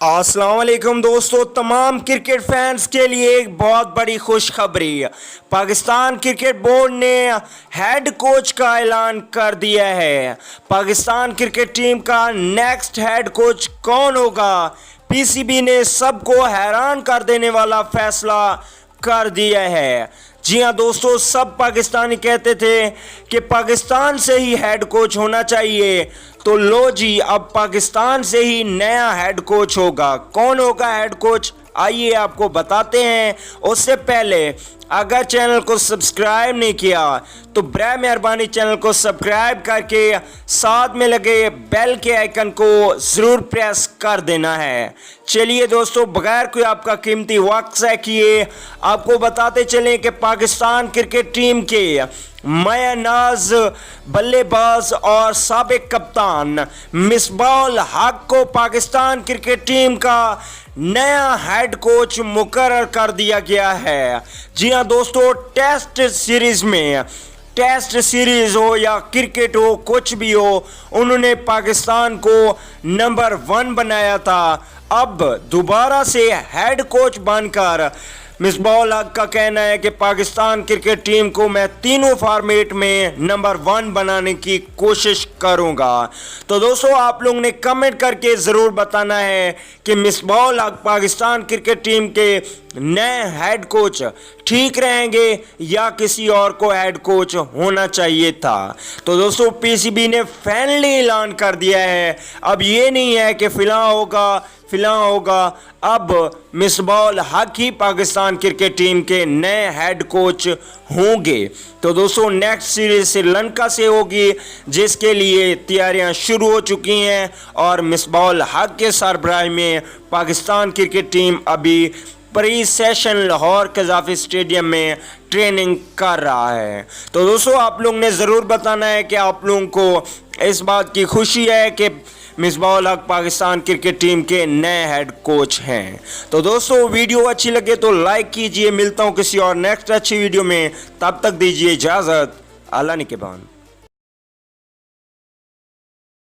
अस्सलाम वालेकुम दोस्तों, तमाम क्रिकेट फैंस के लिए एक बहुत बड़ी खुशखबरी। पाकिस्तान क्रिकेट बोर्ड ने हेड कोच का ऐलान कर दिया है। पाकिस्तान क्रिकेट टीम का नेक्स्ट हेड कोच कौन होगा? पीसीबी ने सबको हैरान कर देने वाला फैसला कर दिया है। जी हाँ दोस्तों, सब पाकिस्तानी कहते थे कि पाकिस्तान से ही हेड कोच होना चाहिए, तो लो जी, अब पाकिस्तान से ही नया हेड कोच होगा। कौन होगा हेड कोच, आइए आपको बताते हैं। उससे पहले अगर चैनल को सब्सक्राइब नहीं किया तो बराए मेहरबानी चैनल को सब्सक्राइब करके साथ में लगे बेल के आइकन को ज़रूर प्रेस कर देना है। चलिए दोस्तों, बगैर कोई आपका कीमती वक्त ज़ाया किए आपको बताते चलें कि पाकिस्तान क्रिकेट टीम के मायानाज बल्लेबाज और साबिक कप्तान मिसबाह-उल हक को पाकिस्तान क्रिकेट टीम का नया हेड कोच मुकर्रर कर दिया गया है। जी हाँ दोस्तों, टेस्ट सीरीज हो या क्रिकेट हो, कुछ भी हो, उन्होंने पाकिस्तान को नंबर 1 बनाया था। अब दोबारा से हेड कोच बनकर मिसबाह-उल हक का कहना है कि पाकिस्तान क्रिकेट टीम को मैं तीनों फॉर्मेट में नंबर 1 बनाने की कोशिश करूंगा। तो दोस्तों, आप लोगों ने कमेंट करके ज़रूर बताना है कि मिसबाह-उल हक पाकिस्तान क्रिकेट टीम के नए हेड कोच ठीक रहेंगे या किसी और को हेड कोच होना चाहिए था। तो दोस्तों, पीसीबी ने फाइनली ऐलान कर दिया है। अब ये नहीं है कि फिलहाल होगा, अब मिसबाह-उल हक ही पाकिस्तान क्रिकेट टीम के नए हेड कोच होंगे। तो दोस्तों, नेक्स्ट सीरीज श्रीलंका से होगी, जिसके लिए तैयारियां शुरू हो चुकी हैं और मिसबाह-उल हक के सरबराही में पाकिस्तान क्रिकेट टीम अभी प्री सेशन लाहौर कज़ाफ़ी स्टेडियम में ट्रेनिंग कर रहा है। तो दोस्तों, आप लोगों ने ज़रूर बताना है कि आप लोगों को इस बात की खुशी है कि मिसबाह-उल हक पाकिस्तान क्रिकेट टीम के नए हेड कोच हैं। तो दोस्तों, वीडियो अच्छी लगे तो लाइक कीजिए। मिलता हूं किसी और नेक्स्ट अच्छी वीडियो में, तब तक दीजिए इजाज़त। अल्लाह निगहबान।